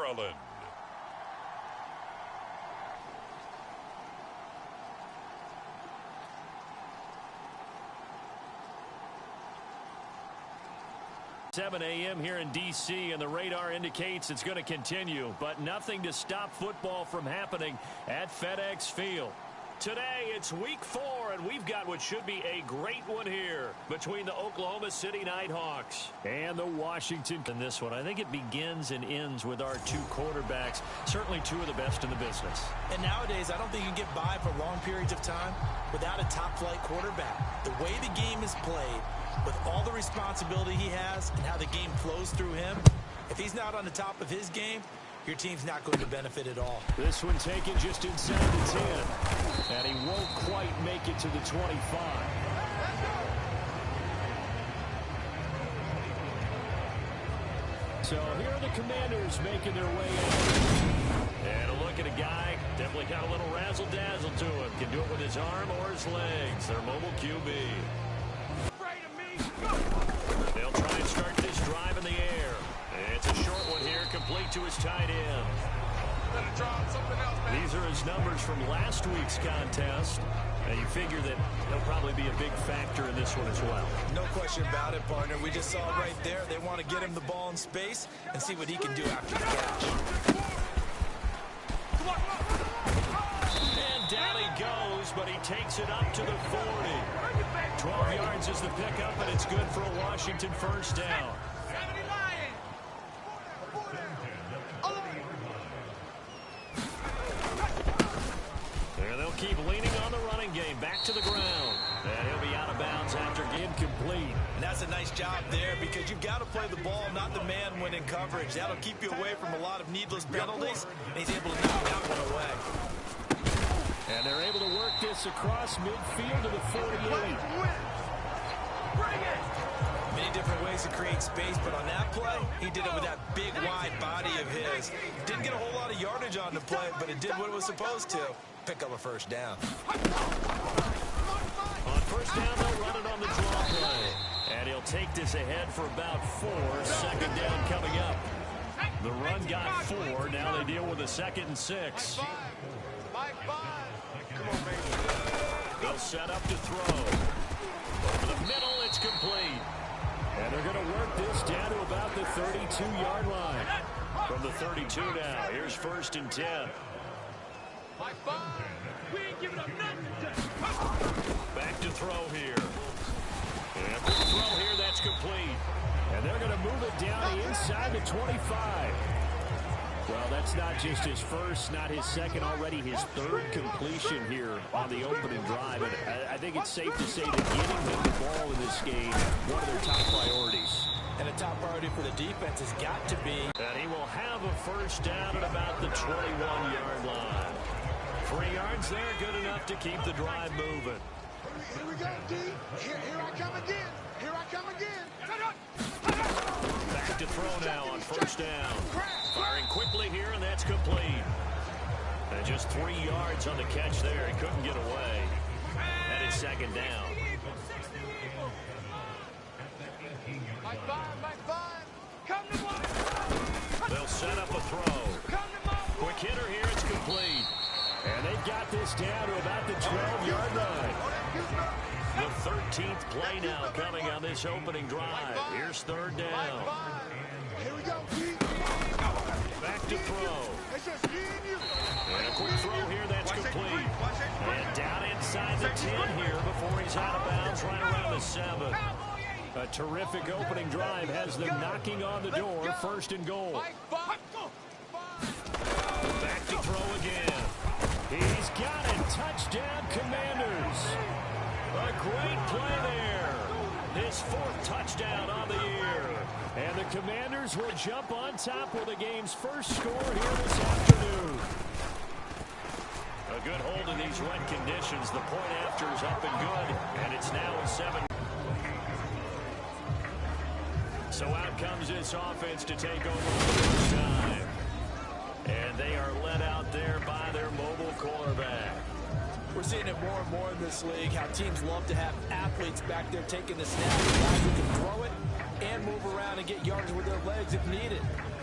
Maryland. $7 a.m. here in D.C., and the radar indicates it's going to continue, but nothing to stop football from happening at FedEx Field. Today, it's week 4, and we've got what should be a great one here between the Oklahoma City Nighthawks and the Washington. In this one, I think it begins and ends with our two quarterbacks, certainly two of the best in the business. And nowadays, I don't think you can get by for long periods of time without a top-flight quarterback. The way the game is played, with all the responsibility he has and how the game flows through him, if he's not on the top of his game, your team's not going to benefit at all. This one taken just inside the 10. And he won't quite make it to the 25. So here are the Commanders making their way in. And a look at a guy, definitely got a little razzle-dazzle to him. Can do it with his arm or his legs. Their mobile QB. They'll try and start this drive in the air. It's a short one here, complete to his tight end. These are his numbers from last week's contest. And you figure that he'll probably be a big factor in this one as well. No question about it, partner. We just saw it right there. They want to get him the ball in space and see what he can do after the catch. And down he goes, but he takes it up to the 40. 12 yards is the pickup, and it's good for a Washington first down. And they'll keep leaning on the running game. Back to the ground. And he'll be out of bounds after game complete. And that's a nice job there because you've got to play the ball, not the man when in coverage. That'll keep you away from a lot of needless penalties, and he's able to knock that one away. And they're able to work this across midfield to the 48. Many different ways to create space, but on that play, he did it with that big, wide body of his. Didn't get a whole lot of yardage on the play, but it did what it was supposed to. Pick up a first down. On first down, they'll run it on the draw play. And he'll take this ahead for about 4. Second down coming up. The run got 4. Now they deal with a 2nd and 6. They'll set up to throw. Over the middle, it's complete. And they're going to work this down to about the 32-yard line. From the 32 now, here's 1st and 10. We ain't giving up nothing. Back to throw here. And the throw here, that's complete. And they're going to move it down inside the 25. Well, that's not just his first, not his second, already his 3rd completion here on the opening drive. And I think it's safe to say that getting him the ball in this game, one of their top priorities. And a top priority for the defense has got to be. And he will have a first down at about the 21-yard line. 3 yards there, good enough to keep the drive moving. Here we go, D. Here I come again. Here I come again. Back to throw now on first down. Firing quickly here, and that's complete. And just 3 yards on the catch there. He couldn't get away. That is 2nd down. They'll set up a throw. Quick hitter here, it's complete. And they've got this down to about the 12-yard line. The 13th play now coming on this opening drive. Here's 3rd down. Here we go, D. Back to throw. And a quick throw here, that's complete. And down inside the 10 here before he's out of bounds right around the 7. A terrific opening drive has them knocking on the door. 1st and goal. Back to throw again. He's got it. Touchdown, Commanders. A great play there. His 4th touchdown on the year. And the Commanders will jump on top with the game's first score here this afternoon. A good hold in these wet conditions. The point after is up and good. And it's now a 7. So out comes this offense to take over for the first time. And they are led out there by their mobile quarterback. We're seeing it more and more in this league, how teams love to have athletes back there taking the snap, guys who can throw it and move around and get yards with their legs if needed.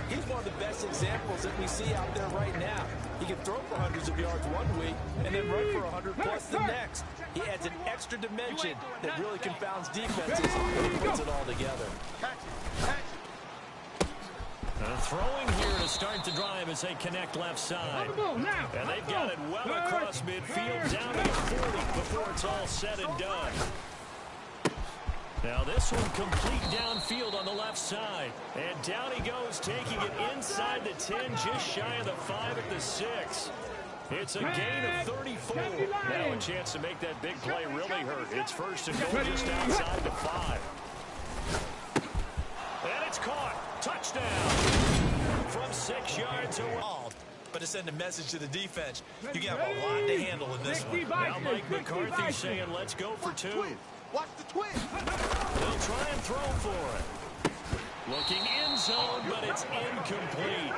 He's one of the best examples that we see out there right now. He can throw for hundreds of yards one week and then run for 100 plus the next. He adds an extra dimension that really confounds defenses when he puts it all together. Throwing here to start the drive as they connect left side. And they've got it well across midfield, down to the 40 before it's all said and done. Now this one complete downfield on the left side. And down he goes, taking it inside the 10, just shy of the 5 at the 6. It's a gain of 34. Now a chance to make that big play really hurt. It's first and goal just outside the 5. And it's caught. Touchdown. From 6 yards away. But to send a message to the defense, you have a lot to handle in this one. Now Mike McCarthy saying, let's go for 2. Watch the twist. They'll try and throw for it. Looking end zone, but it's incomplete.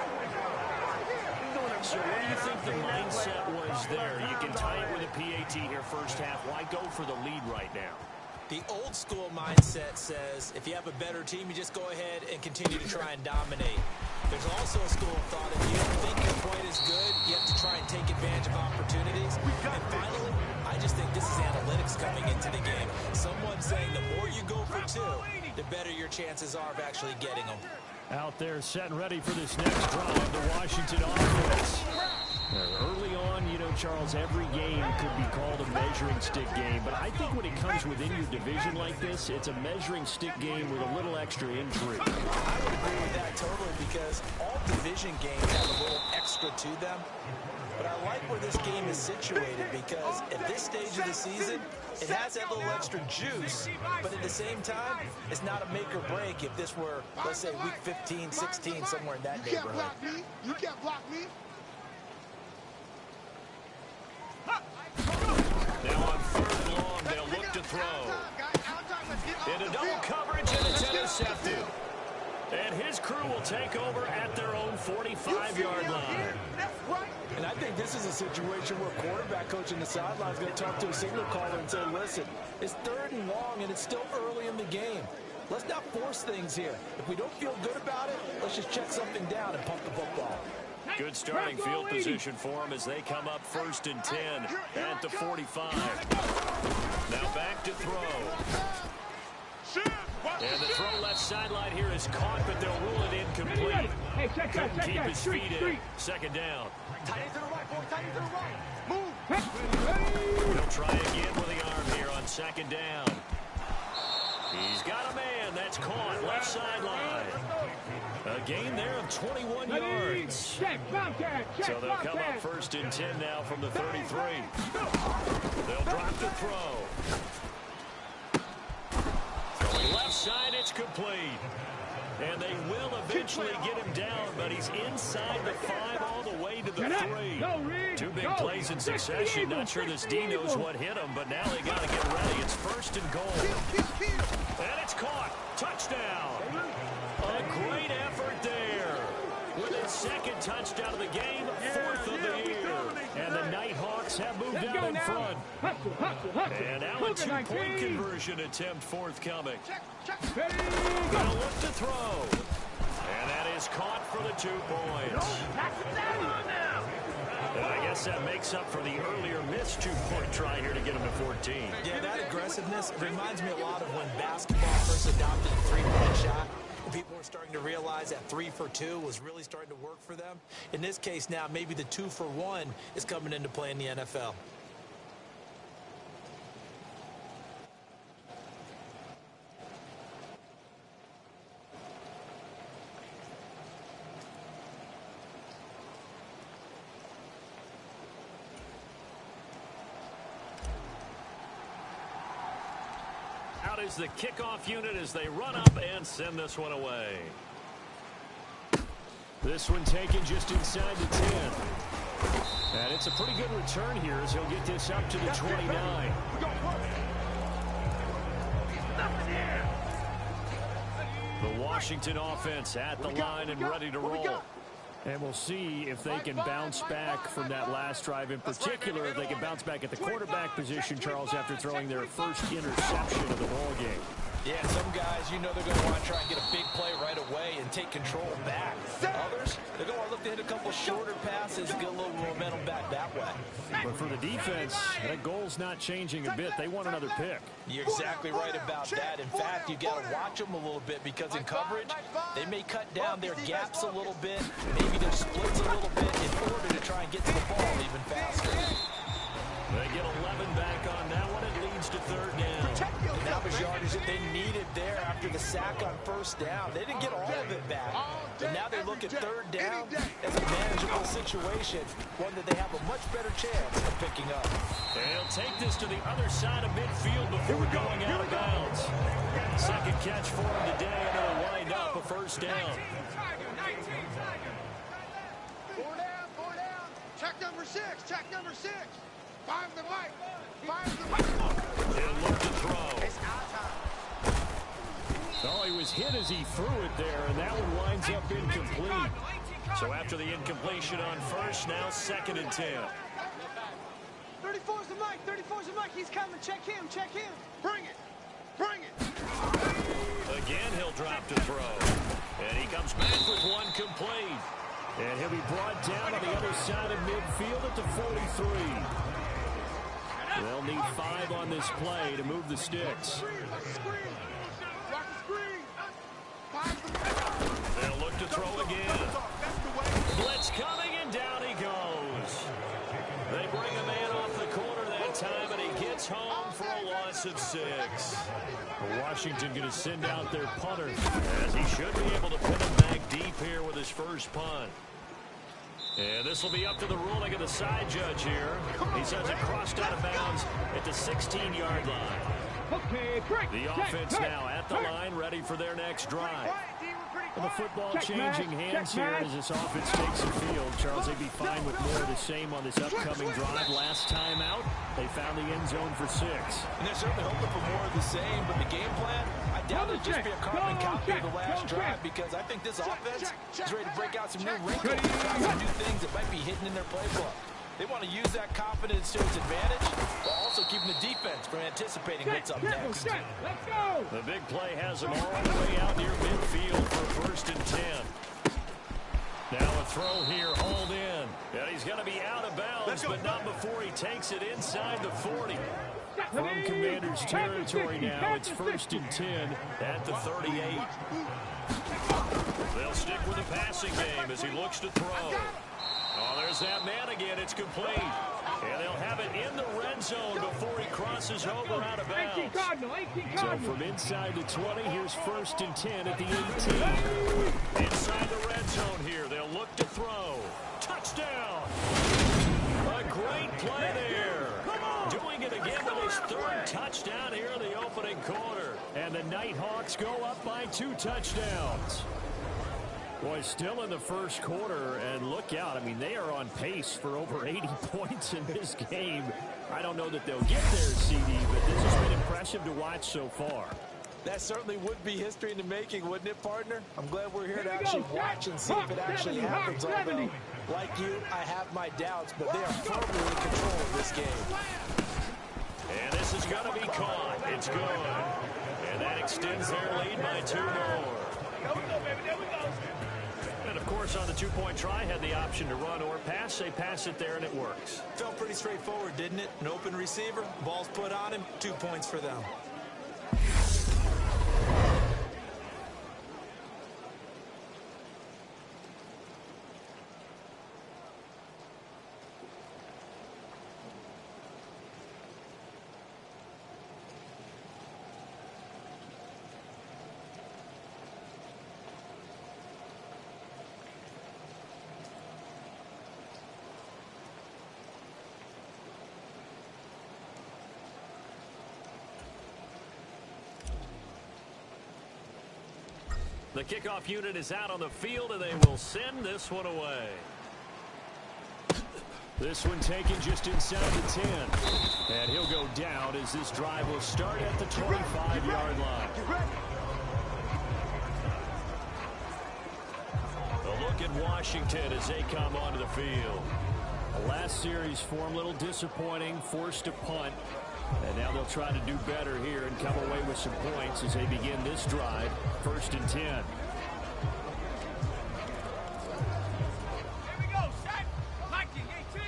So what do you think the mindset was there? You can tie it with a PAT here first half. Why go for the lead right now? The old school mindset says if you have a better team, you just go ahead and continue to try and dominate. There's also a school of thought if you don't think you're quite as good, you have to try and take advantage of opportunities. And finally, I just think this is analytics coming into the game. Someone saying the more you go for 2, the better your chances are of actually getting them. Out there set and ready for this next drive, the Washington offense. Early on, you know, Charles, every game could be called a measuring stick game, but I think when it comes within your division like this, it's a measuring stick game with a little extra intrigue. I would agree with that totally because all division games have a little extra to them. But I like where this game is situated because at this stage of the season, it has that little extra juice, but at the same time, it's not a make or break if this were, let's say, week 15, 16, somewhere in that neighborhood. You can't block me. Now on 3rd and long, they'll look to throw. Into double coverage, and it's intercepted. And his crew will take over at their own 45-yard line. And I think this is a situation where quarterback coach in the sideline is going to talk to a signal caller and say, listen, it's 3rd and long, and it's still early in the game. Let's not force things here. If we don't feel good about it, let's just check something down and pump the football. Good starting field position for them as they come up 1st and 10 at the 45. Now back to throw. And the throw left sideline here is caught, but they'll rule it incomplete. Couldn't keep his feet in. 2nd down. Tight end to the right, boy. Tight end to the right. Move. They'll try again with the arm here on 2nd down. He's got a man. That's caught. Left sideline. A gain there of 21 yards. So they'll come up 1st and 10 now from the 33. They'll drop the throw. Throwing left side, it's complete. And they will eventually get him down, but he's inside the 5 all the way to the 3. 2 big plays in succession. Not sure this D knows what hit him, but now they got to get ready. It's 1st and goal. And it's caught. Touchdown. A great effort there. With his 2nd touchdown of the game, 4th of the year. And the Nighthawks have moved out in front. And now a 2-point conversion attempt forthcoming. Gonna look to throw. And that is caught for the 2 points. And I guess that makes up for the earlier missed 2-point try here to get him to 14. Yeah, that aggressiveness reminds me a lot of when basketball first adopted a 3-point shot. People were starting to realize that 3 for 2 was really starting to work for them. In this case now, maybe the 2 for 1 is coming into play in the NFL. Out is the kickoff unit as they run up and send this one away. This one taken just inside the 10. And it's a pretty good return here as he'll get this up to the 29. The Washington offense at the line and ready to roll. And we'll see if they can bounce back from that last drive in particular. If they can bounce back at the quarterback position, Charles, after throwing their first interception of the ball game. Yeah, some guys, you know they're going to want to try and get a big play right away and take control back. Others, they're going to look to hit a couple shorter passes and get a little momentum back that way. But for the defense, that goal's not changing a bit. They want another pick. You're exactly right about that. In fact, you got to watch them a little bit because in coverage, they may cut down their gaps a little bit, maybe their splits a little bit in order to try and get to the ball even faster. They get 11 back on that one. It leads to third down. And that was yardage that they needed there after the sack on first down. They didn't get all of it back. But now they look at third down as a manageable situation, one that they have a much better chance of picking up. They'll take this to the other side of midfield before going out of bounds. Second catch for him today, and it'll wind up a first down. 4 down, 4 down. Check number 6, check number 6. Five the mic. Five the mic. He'll look to throw. It's our time. Oh, he was hit as he threw it there, and that one winds up incomplete. So after the incompletion on first, now 2nd and 10. 34's the mic. 34's the mic. He's coming. Check him. Check him. Bring it. Bring it. Again, he'll drop to throw. And he comes back with one complete. And he'll be brought down on the other side of midfield at the 43. They'll need 5 on this play to move the sticks. They'll look to throw again. Blitz coming, and down he goes. They bring a man off the corner that time, and he gets home for a loss of 6. Washington going to send out their punter, as he should be able to put him back deep here with his first punt. And this will be up to the ruling of the side judge here. He says it crossed out of bounds at the 16-yard line. Okay, break. The offense now at the line, ready for their next drive. And the football changing hands here as this offense takes the field. Charles, they'd be fine with more of the same on this upcoming drive. Last time out, they found the end zone for 6. And they're certainly hoping for more of the same, but the game plan, I doubt it'll just be a carbon copy of the last drive, because I think this offense is ready to break out some new wrinkles, try some new things that might be hidden in their playbook. They want to use that confidence to its advantage, while also keeping the defense from anticipating what's up next. Let's go. The big play has him all the way out near midfield for 1st and 10. Now a throw here, hauled in. And he's going to be out of bounds, but not before he takes it inside the 40. From Commanders territory now, it's 1st and 10 at the 38. They'll stick with the passing game as he looks to throw. Oh, there's that man again. It's complete. And they'll have it in the red zone before he crosses over out of bounds. So from inside the 20, here's 1st and 10 at the 18. Inside the red zone here, they'll look to throw. Touchdown! A great play there. Doing it again with his 3rd touchdown here in the opening quarter. And the Nighthawks go up by 2 touchdowns. Boy, still in the first quarter, and look out. I mean, they are on pace for over 80 points in this game. I don't know that they'll get there, CD, but this has been impressive to watch so far. That certainly would be history in the making, wouldn't it, partner? I'm glad we're here to actually watch and see if it actually happens. Although, like you, I have my doubts, but they are firmly in control of this game. And this is going to be caught. It's good. And that extends their lead by 2 more. There we go, baby. There we go. And, of course, on the 2-point try, had the option to run or pass. They pass it there, and it works. Felt pretty straightforward, didn't it? An open receiver, ball's put on him, 2 points for them. The kickoff unit is out on the field, and they will send this one away. This one taken just inside the 10. And he'll go down as this drive will start at the 25-yard line. A look at Washington as they come onto the field. The last series form a little disappointing, forced to punt. And now they'll try to do better here and come away with some points as they begin this drive. 1st and 10. Here we go, set. Liking 18.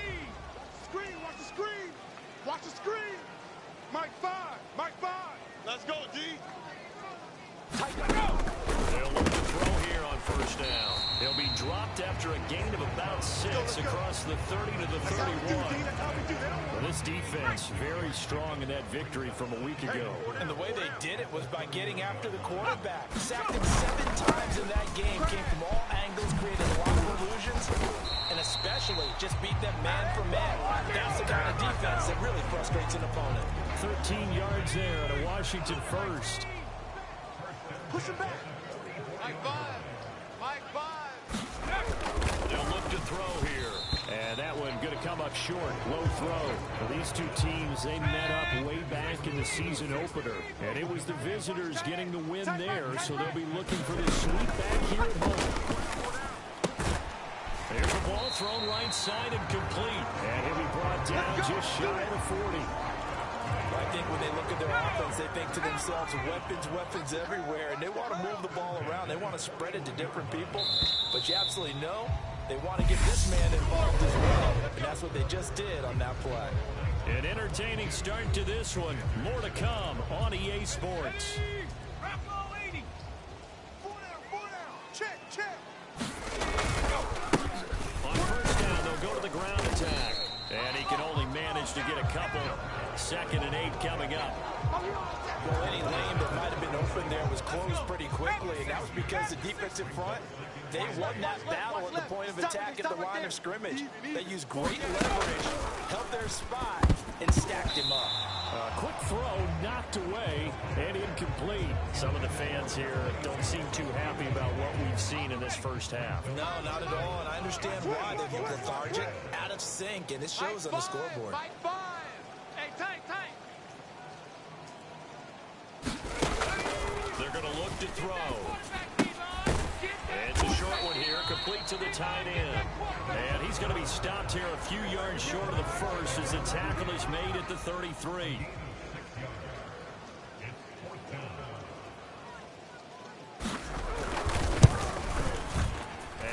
Screen, watch the screen. Watch the screen. Mike 5. Mike 5. Let's go, D. They'll look to throw here on 1st down. He'll be dropped after a gain of about 6 across the 30 to the 31. Well, this defense very strong in that victory from a week ago. And the way they did it was by getting after the quarterback. Sacked him 7 times in that game. Came from all angles, created a lot of illusions, and especially just beat them man for man. That's the kind of defense that really frustrates an opponent. 13 yards there at a Washington 1st. Push him back. Mike 5. Mike 5. They'll look to throw here. And that one going to come up short. Low throw. Well, these two teams, they met up way back in the season opener. And it was the visitors getting the win there, so they'll be looking for the sweep back here at home. There's a ball thrown right side and complete. And he'll be brought down just shy of the 40. I think when they look at their offense, they think to themselves, weapons everywhere, and they want to move the ball around. They want to spread it to different people, but you absolutely know they want to get this man involved as well, and that's what they just did on that play. An entertaining start to this one. More to come on EA Sports. Bravo 80. 4 down. Check, check. On 1st down, they'll go to the ground attack. And he can only manage to get a couple. 2nd and 8 coming up. Well, any lane that might have been open there was closed pretty quickly, and that was because the defensive front, they won that battle at the point of attack at the line of scrimmage. They used great leverage, held their spot, and stacked him up. Quick throw knocked away and incomplete. Some of the fans here don't seem too happy about what we've seen in this 1st half. No, not at all, and I understand why. They've looked lethargic, out of sync, and it shows on the scoreboard. Mike 5. Hey, tight. They're going to look to throw. Quarterback, Devon. Get back. It's a short one here, complete to the tight end. And he's going to be stopped here a few yards short of the 1st as the tackle is made at the 33.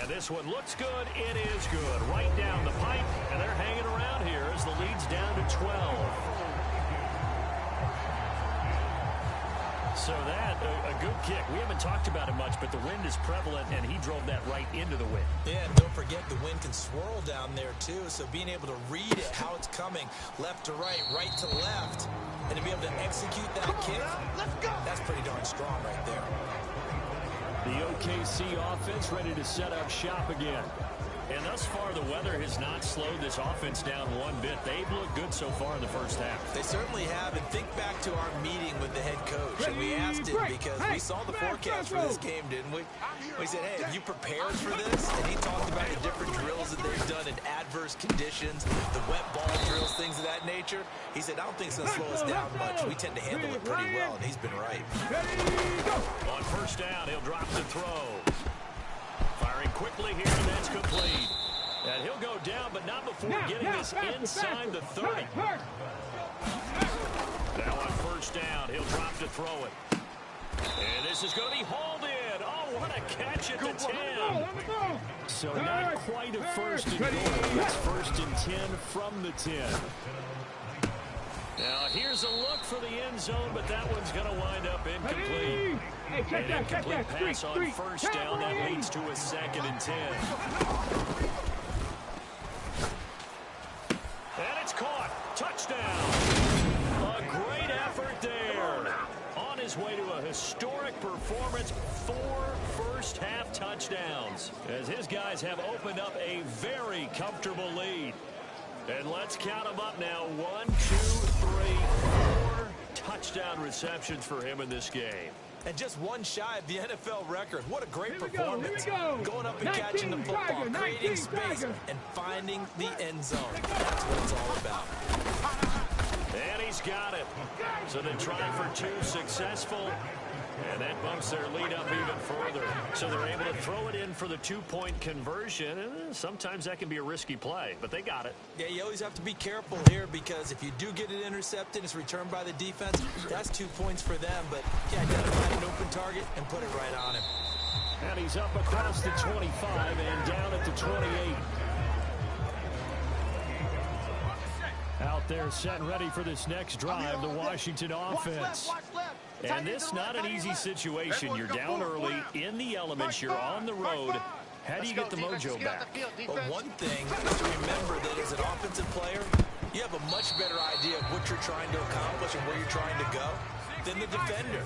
And this one looks good. It is good. Right down the pipe, and they're hanging around here as the lead's down to 12. So that, a good kick. We haven't talked about it much, but the wind is prevalent, and he drove that right into the wind. Yeah, and don't forget the wind can swirl down there, too, so being able to read it, how it's coming, left to right to left, and to be able to execute that kick, that's pretty darn strong right there. The OKC offense ready to set up shop again. And thus far, the weather has not slowed this offense down one bit. They've looked good so far in the 1st half. They certainly have. And think back to our meeting with the head coach. And we asked him because we saw the forecast for this game, didn't we? We said, hey, have you prepared for this? And he talked about the different drills that they've done in adverse conditions, the wet ball drills, things of that nature. He said, I don't think it's going to slow us down much. We tend to handle it pretty well, and he's been right. On 1st down, he'll drop the throw. Firing quickly here, and that's complete. And he'll go down, but not before getting this inside the 30. Now on 1st down, he'll drop to throw it. And this is going to be hauled in. Oh, what a catch at the 10. So not quite a 1st and goal. It's 1st and 10 from the 10. Now here's a look for the end zone, but that one's going to wind up incomplete. An incomplete pass on 1st down. That leads to a 2nd and 10. And it's caught. Touchdown. A great effort there. On his way to a historic performance, 4 first-half touchdowns, as his guys have opened up a very comfortable lead. And let's count them up now. 1, 2, 3, 4 touchdown receptions for him in this game. And just one shy of the NFL record. What a great performance. Going up and catching the football, creating space, and finding the end zone. That's what it's all about. And he's got it. So they try for 2 successful. And that bumps their lead up even further. So they're able to throw it in for the two-point conversion. And sometimes that can be a risky play, but they got it. Yeah, you always have to be careful here because if you do get it intercepted, it's returned by the defense. That's 2 points for them, but yeah, you got to find an open target and put it right on him. And he's up across the 25 and down at the 28. Out there set and ready for this next drive, the Washington offense. And this not an easy situation. You're down early in the elements. You're on the road. How do you get the mojo back? Well, one thing is to remember that as an offensive player, you have a much better idea of what you're trying to accomplish and where you're trying to go than the defender.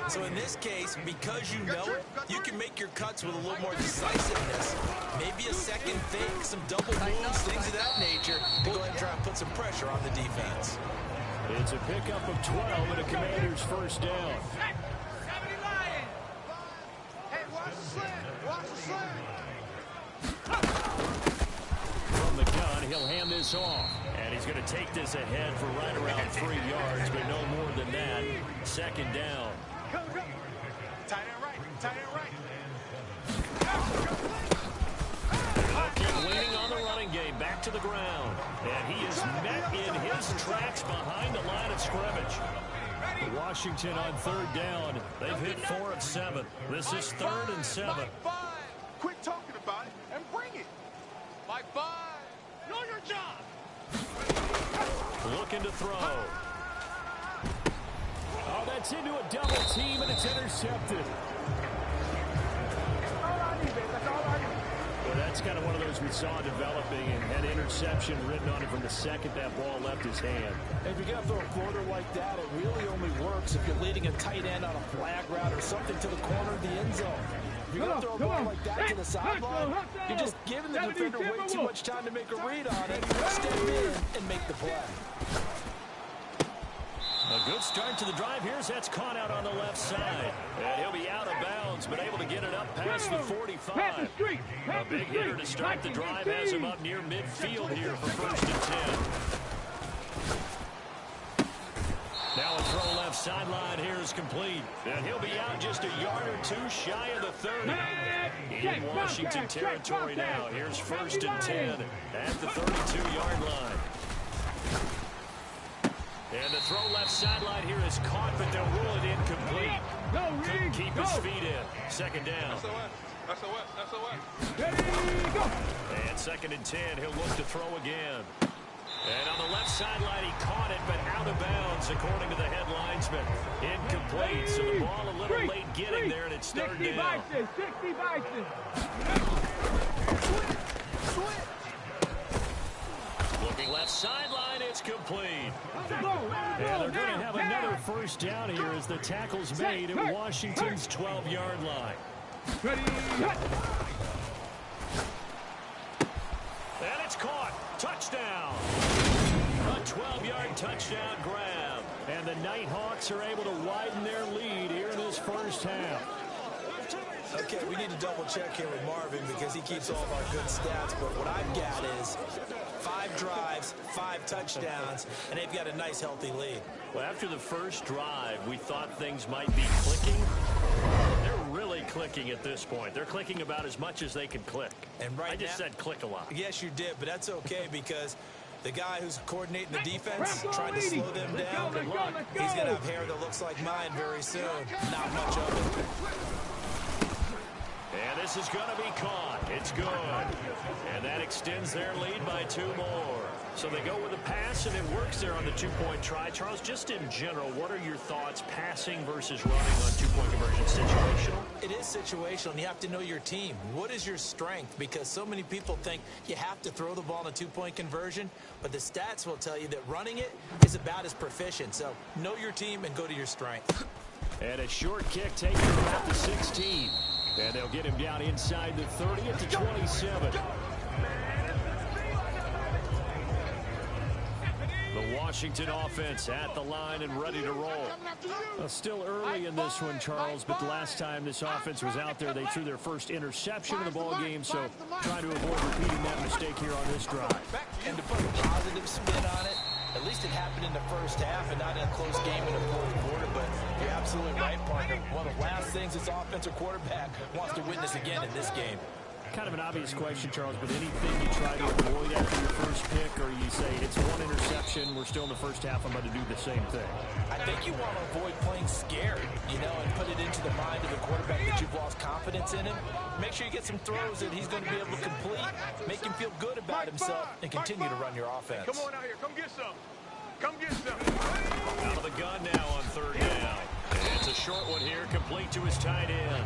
So in this case, because you know it, you can make your cuts with a little more decisiveness. Maybe a second fake, some double moves, things of that nature to go ahead and try and put some pressure on the defense. It's a pickup of 12 and a Commander's first down. 70 Lions. Hey, watch the slant. Watch the slant. From the gun, he'll hand this off. And he's going to take this ahead for right around 3 yards, but no more than that. Second down. Go, go. Tight end right. Tight end right. Leaning on the running game, back to the ground. And he is met in his tracks behind the line of scrimmage. Washington on third down. They've hit 4 of 7. This is 3rd and 7. Quit talking about it and bring it. By 5. Know your job. Looking to throw. Oh, that's into a double team, and it's intercepted. Well, that's kind of one of those we saw developing and had interception written on it from the second that ball left his hand. If you're going to throw a floater like that, it really only works if you're leading a tight end on a flag route or something to the corner of the end zone. If you're going to throw a ball like that to the sideline, you're just giving the defender way too much time to make a read on it. Step in and make the play. A good start to the drive. That's caught out on the left side. And he'll be out of bounds, but able to get it up past the 45. A big hitter to start the drive has him up near midfield here for 1st and 10. Now a throw left sideline here is complete. And he'll be out just a yard or 2 shy of the 30. In Washington territory now. Here's 1st and 10 at the 32-yard line. And the throw left sideline here is caught, but they'll rule it incomplete. Couldn't keep his feet in. Second down. That's a what? And 2nd and 10, he'll look to throw again. And on the left sideline, he caught it, but out of bounds, according to the head linesman. Incomplete, so the ball a little late getting there, and it's 3rd down. 60 Bison. Looking left sideline, it's complete. And they're going to have another first down here as the tackle's made at Washington's 12-yard line. And it's caught. Touchdown. A 12-yard touchdown grab. And the Nighthawks are able to widen their lead here in this first half. Okay, we need to double check here with Marvin because he keeps all of our good stats, but what I've got is 5 drives, 5 touchdowns, and they've got a nice, healthy lead. Well, after the first drive, we thought things might be clicking. They're really clicking at this point. They're clicking about as much as they can click. And right I just said click a lot. Yes, you did, but that's okay because the guy who's coordinating the defense, trying to slow them down, good luck. He's going to have hair that looks like mine very soon. Not much of it. And this is going to be caught. It's good. And that extends their lead by 2 more. So they go with a pass, and it works there on the 2-point try. Charles, just in general, what are your thoughts passing versus running on 2-point conversion? Situational? It is situational, and you have to know your team. What is your strength? Because so many people think you have to throw the ball in a 2-point conversion, but the stats will tell you that running it is about as proficient. So know your team and go to your strength. And a short kick taken at the 16. And they'll get him down inside the 30 at the 27. The Washington offense at the line and ready to roll. Still early in this one, Charles, but the last time this offense was out there, they threw their first interception of the ball game, so trying to avoid repeating that mistake here on this drive. And to put a positive spin on it, At least it happened in the first half and not in a close game in the fourth quarter. But you're absolutely right, partner. One of the last things this offensive quarterback wants to witness again in this game. Kind of an obvious question, Charles, but anything you try to avoid after your first pick, or you say it's one interception, we're still in the first half, I'm about to do the same thing? I think you want to avoid playing scared, and put it into the mind of the quarterback that you've lost confidence in him. Make sure you get some throws that he's going to be able to complete, make him feel good about himself, and continue to run your offense. Come on out here. Come get some. Come get some. Out of the gun now on third down. And it's a short one here, complete to his tight end.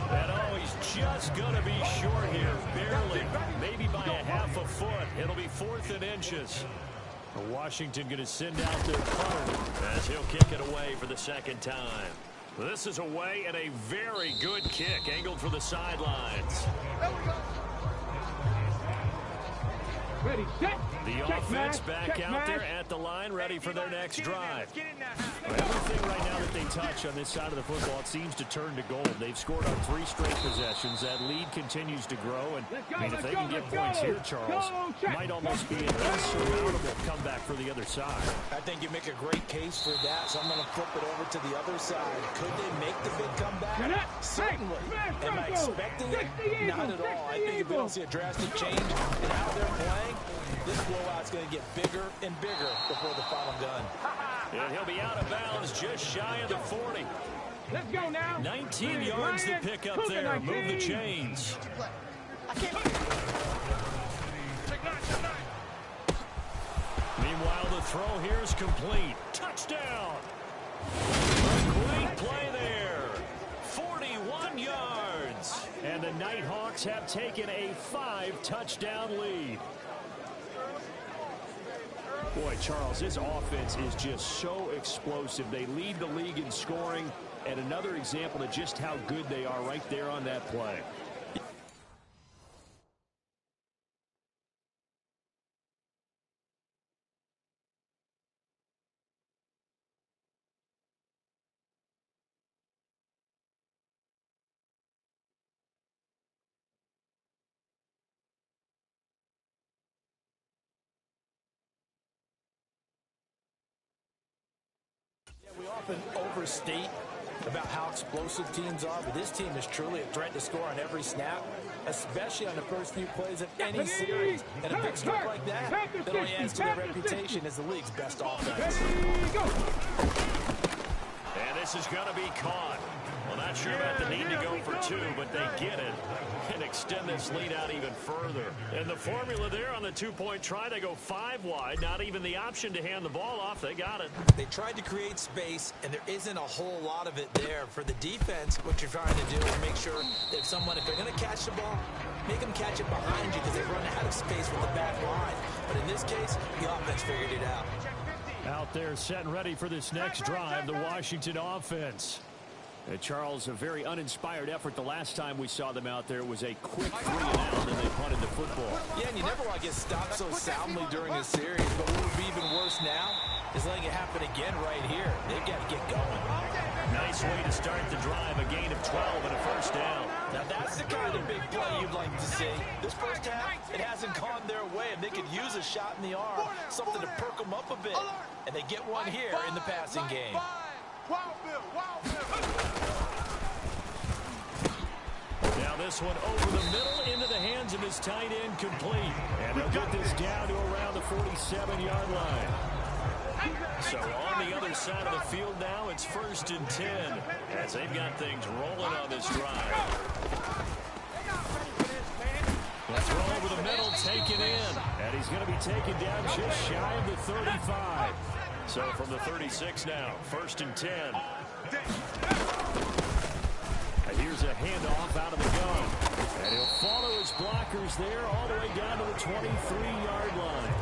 And he's just going to be short here, barely, maybe by a half a foot. It'll be 4th and inches. Washington going to send out their punter as he'll kick it away for the second time. This is away and a very good kick, angled for the sidelines. Ready, set. The offense back out there at the line, ready for their next drive. Everything right now that they touch on this side of the football, it seems to turn to gold. They've scored on 3 straight possessions. That lead continues to grow. And if they can get points here, Charles, might almost be an insurmountable comeback for the other side. I think you make a great case for that, so I'm going to flip it over to the other side. Could they make the big comeback? Certainly. Am I expecting it? Not at all. I think if we don't see a drastic change in how they're playing, this blowout's going to get bigger and bigger before the final gun. And he'll be out of bounds just shy of the 40. Let's go now. 19 yards to pick up there. Move the chains. Meanwhile, the throw here is complete. Touchdown. A great play there. 41 yards. And the Nighthawks have taken a 5-touchdown lead. Boy, Charles, this offense is just so explosive. They lead the league in scoring, and another example of just how good they are right there on that play. We often overstate about how explosive teams are, but this team is truly a threat to score on every snap, especially on the first few plays of any series. And a big score like that only adds to their reputation as the league's best offense. And this is going to be caught. Well, not sure about the need to go for 2, but they get it and extend this lead out even further. And the formula there on the 2-point try, they go 5 wide, not even the option to hand the ball off. They got it. They tried to create space, and there isn't a whole lot of it there. For the defense, what you're trying to do is make sure that if they're going to catch the ball, make them catch it behind you because they've run out of space with the back line. But in this case, the offense figured it out. Out there set and ready for this next drive, the Washington offense. Charles, a very uninspired effort the last time we saw them out there. It was a quick 3-and-out, and they punted the football. Yeah, and you never want to get stopped so soundly during a series, but what would be even worse now is letting it happen again right here. They've got to get going. Nice way to start the drive, a gain of 12 and a first down. Now that's the kind of big play you'd like to see. This first half, it hasn't gone their way, and they could use a shot in the arm, something to perk them up a bit. And they get one here in the passing game. Now this one over the middle into the hands of his tight end, complete. And they'll get this down to around the 47-yard line. So on the other side of the field now, it's 1st and 10 as they've got things rolling on this drive. The throw over the middle, taken in. And he's going to be taken down just shy of the 35. So from the 36 now, 1st and 10. And here's a handoff out of the gun. And he'll follow his blockers there all the way down to the 23-yard line.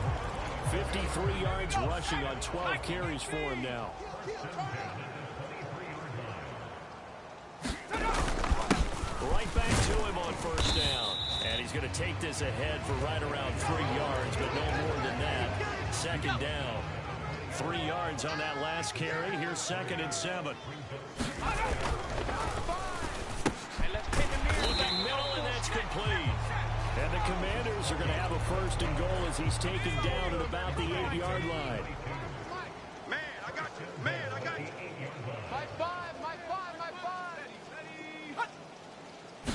53 yards rushing on 12 carries for him now. Right back to him on 1st down. And he's going to take this ahead for right around 3 yards, but no more than that. 2nd down. 3 yards on that last carry. Here's 2nd and 7. Looking middle, and that's complete. And the Commanders are going to have a 1st and goal as he's taken down at about the 8-yard line. Man, I got you. Man, I got you. My five, my five, my five.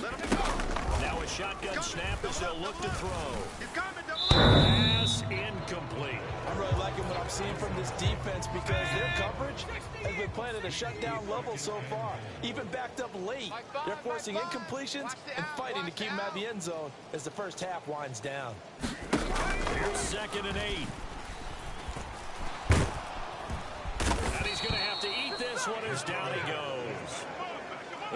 Let him go. Now a shotgun snap as they'll look to throw. He's coming, double up. Pass incomplete. I'm really liking what I'm seeing from this defense because their coverage has been playing at a shutdown level so far. Even backed up late, they're forcing incompletions and fighting to keep them out of the end zone as the first half winds down. Here's 2nd and 8. And he's going to have to eat this one as down he goes.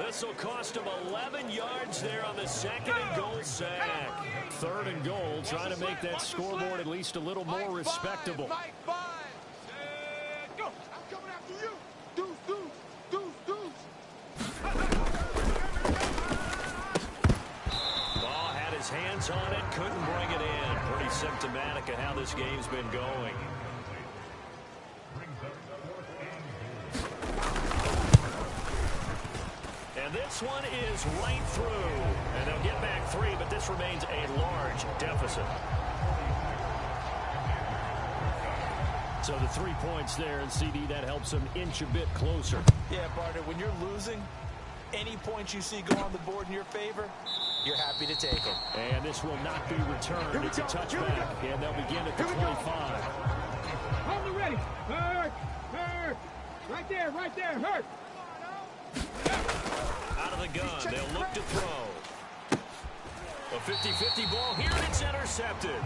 This will cost him 11 yards there on the 2nd and goal sack. 3rd and goal, trying to make that scoreboard at least a little more respectable. Mike 5. Go. I'm coming after you. Deuce, deuce, deuce, deuce. Ball had his hands on it, couldn't bring it in. Pretty symptomatic of how this game's been going. And this one is right through. And they'll get back 3, but this remains a large deficit. So the 3 points there, and CD, that helps them inch a bit closer. Yeah, partner, when you're losing, any points you see go on the board in your favor, you're happy to take it. And this will not be returned. It's a touchback, and they'll begin at the 25. Hold it ready. Hurt. Hurt. Right there, hurt. Out of the gun, they'll look to throw. A 50-50 ball here, and it's intercepted.